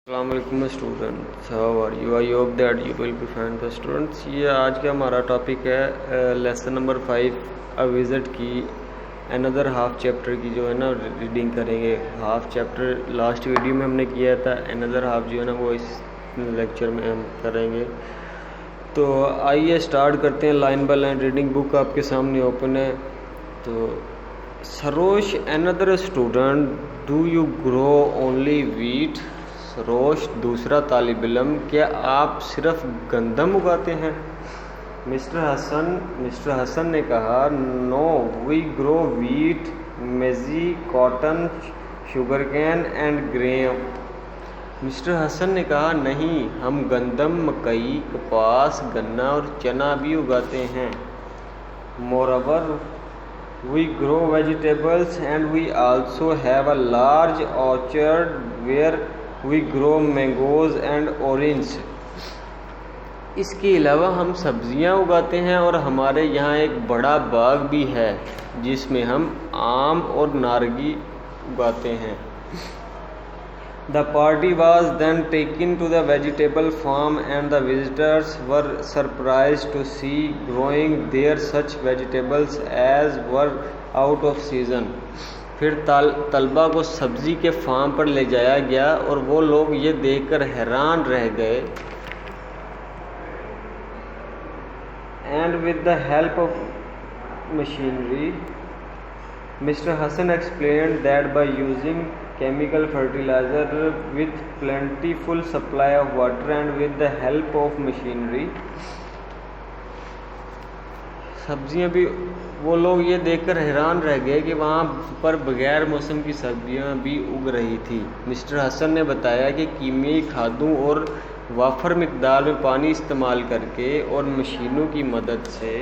السلام علیکم students, how are you? I hope that you will be fine. The students, یہ آج کا ہمارا ٹاپک ہے لیسن نمبر 5 اے وزٹ کی اندر ہاف چیپٹر کی جو ہے نا ریڈنگ کریں گے. ہاف چیپٹر لاسٹ ویڈیو میں ہم نے کیا تھا، اندر ہاف جو ہے نا وہ اس لیکچر میں ہم کریں گے. تو آئیے اسٹارٹ کرتے ہیں line by line reading. Book آپ کے سامنے اوپن ہے. تو Sarosh another student, do you grow only wheat? Sarosh دوسرا طالب علم، کیا آپ صرف گندم اگاتے ہیں؟ مسٹر حسن نے کہا، no we grow wheat, maize, cotton, sugar cane and gram. Mr Hasan نے کہا، نہیں، ہم گندم، مکئی، کپاس، گنا اور چنا بھی اگاتے ہیں. moreover we grow vegetables and we also have a large orchard where we grow mangoes and oranges. اس کے علاوہ ہم سبزیاں اگاتے ہیں اور ہمارے یہاں ایک بڑا باغ بھی ہے جس میں ہم آم اور نارنگی اگاتے ہیں. The party was then taken to the vegetable farm and the visitors were surprised to see growing there such vegetables as were out of season. پھر طلبہ کو سبزی کے فارم پر لے جایا گیا اور وہ لوگ یہ دیکھ کر حیران رہ گئے. And with the help of machinery, Mr. Hassan explained that by using chemical fertilizer with plentiful supply of water and with the help of machinery, سبزیاں بھی وہ لوگ یہ دیکھ کر حیران رہ گئے کہ وہاں پر بغیر موسم کی سبزیاں بھی اگ رہی تھی. مسٹر حسن نے بتایا کہ کیمیائی کھادوں اور وافر مقدار میں پانی استعمال کر کے اور مشینوں کی مدد سے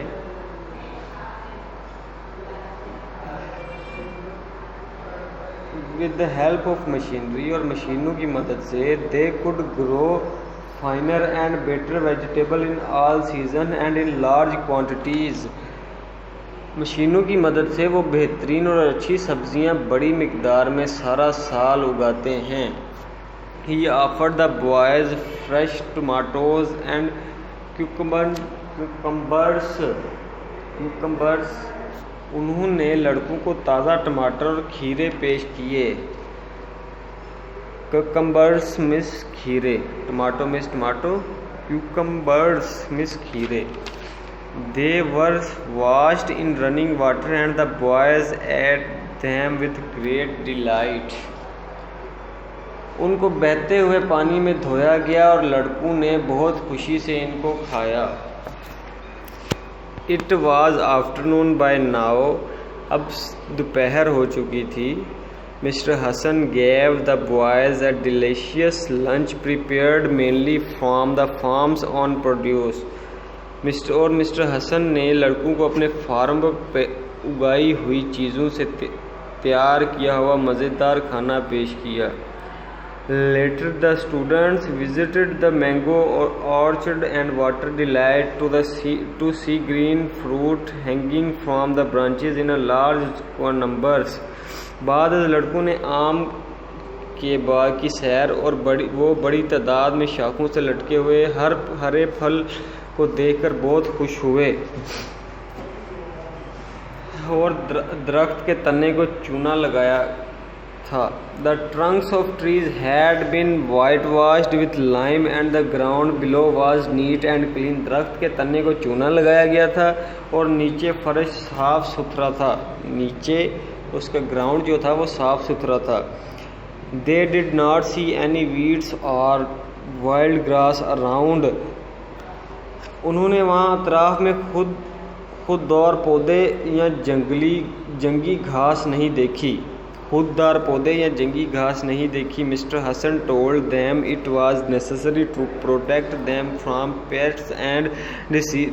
with the help of machinery اور مشینوں کی مدد سے they could grow finer and better vegetable in all season and in large quantities. مشینوں کی مدد سے وہ بہترین اور اچھی سبزیاں بڑی مقدار میں سارا سال اگاتے ہیں. He offered the boys fresh tomatoes and cucumbers. انہوں نے لڑکوں کو تازہ ٹماٹر اور کھیرے پیش کیے. ککمبرس مس کھیرے، ٹماٹو مس ٹماٹو، کیوکمبرس مس کھیرے. They were washed in running water and the boys ate them with great delight. ان کو بہتے ہوئے پانی میں دھویا گیا اور لڑکوں نے بہت خوشی سے ان کو کھایا. It was afternoon by now. اب دوپہر ہو چکی تھی. Mr. Hassan gave the boys a delicious lunch prepared mainly from the farm's own produce. Mr Hasan نے لڑکوں کو اپنے فارم پر اگائی ہوئی چیزوں سے تیار کیا ہوا مزیدار کھانا پیش کیا. Later the students visited the mango orchard and water delight to see green fruit hanging from the branches in a large numbers. بعد لڑکوں نے آم کے باغ کی سیر اور وہ بڑی تعداد میں شاخوں سے لٹکے ہوئے ہرے پھل کو دیکھ کر بہت خوش ہوئے اور درخت کے تنے کو چونا لگایا تھا. The trunks of trees had been whitewashed with lime and the ground below was neat and clean. درخت کے تنے کو چونا لگایا گیا تھا اور نیچے فرش صاف ستھرا تھا. نیچے اس کا گراؤنڈ جو تھا وہ صاف ستھرا تھا. They did not see any weeds or wild grass around. انہوں نے وہاں اطراف میں خوددار پودے یا جنگی گھاس نہیں دیکھی. خوددار پودے یا جنگی گھاس نہیں دیکھی. Mister Hasan told them it was necessary to protect them from pests and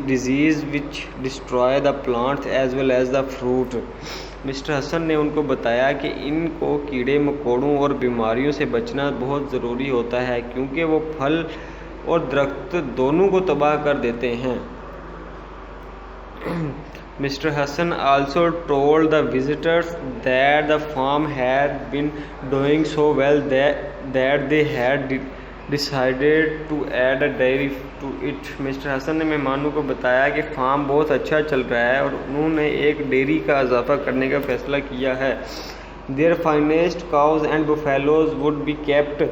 disease which destroy the plants as well as the fruit. Mr Hasan نے ان کو بتایا کہ ان کو کیڑے مکوڑوں اور بیماریوں سے بچنا بہت ضروری ہوتا ہے کیونکہ وہ پھل اور درخت دونوں کو تباہ کر دیتے ہیں. Mr. Hassan also told the visitors that the farm had been doing so well that they had decided to add a dairy to it. Mr Hasan نے مہمانوں کو بتایا کہ فارم بہت اچھا چل رہا ہے اور انہوں نے ایک ڈیری کا اضافہ کرنے کا فیصلہ کیا ہے. Their finest cows and buffaloes would be kept.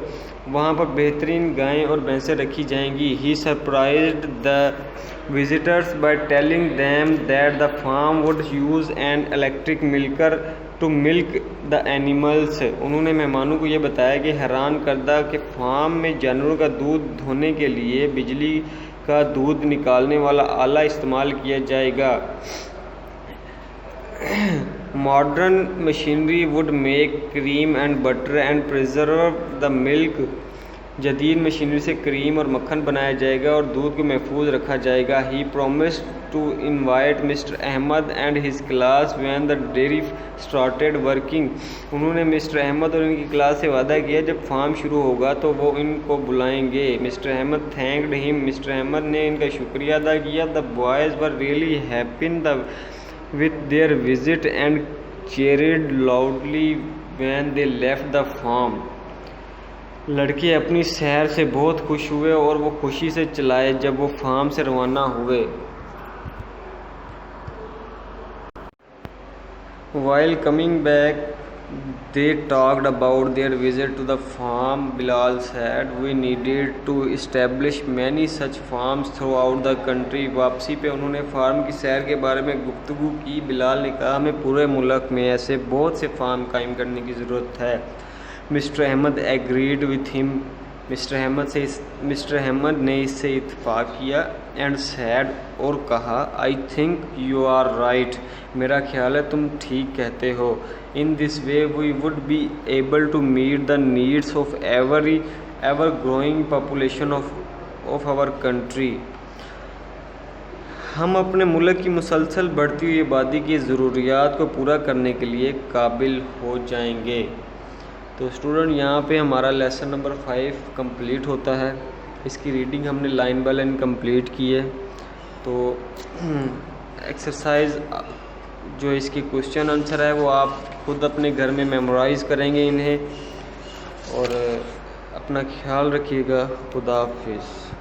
وہاں پر بہترین گائیں اور بھینسیں رکھی جائیں گی. He surprised the visitors by telling them that the farm would use an electric milker to milk the animals. انہوں نے مہمانوں کو یہ بتایا کہ حیران کردہ کہ فارم میں جانوروں کا دودھ دھونے کے لیے بجلی کا دودھ نکالنے والا آلہ استعمال کیا جائے گا. Modern machinery would make cream and butter and preserve the milk. جدید مشینری سے کریم اور مکھن بنایا جائے گا اور دودھ کو محفوظ رکھا جائے گا. He promised to invite Mr. Ahmed and his class when the dairy started working. انہوں نے مسٹر احمد اور ان کی کلاس سے وعدہ کیا جب فارم شروع ہوگا تو وہ ان کو بلائیں گے. Mister Ahmed thanked him. Mister Ahmed نے ان کا شکریہ ادا کیا. The boys were really happy with their visit and cheered loudly when they left the farm. لڑکے اپنی سیر سے بہت خوش ہوئے اور وہ خوشی سے چلائے جب وہ فارم سے روانہ ہوئے. While coming back, they talked about their visit to the farm. Bilal said, "We needed to establish many such farms throughout the country." واپسی پہ انہوں نے فارم کی سیر کے بارے میں گفتگو کی. بلال نے کہا ہمیں پورے ملک میں ایسے بہت سے فارم قائم کرنے کی ضرورت ہے. Mister Ahmed agreed with him. Mister Ahmed نے اس سے اتفاق کیا. and said اور کہا I think you are right. میرا خیال ہے تم ٹھیک کہتے ہو. In this way we would be able to meet the needs of ever growing population of our country. ہم اپنے ملک کی مسلسل بڑھتی ہوئی آبادی کی ضروریات کو پورا کرنے کے لیے قابل ہو جائیں گے. تو اسٹوڈنٹ یہاں پہ ہمارا لیسن نمبر 5 کمپلیٹ ہوتا ہے. اس کی ریڈنگ ہم نے لائن بائی لائن کمپلیٹ کی ہے. تو ایکسرسائز جو اس کی کوشچن آنسر ہے وہ آپ خود اپنے گھر میں میمورائز کریں گے انہیں. اور اپنا خیال رکھیے گا. خدا حافظ.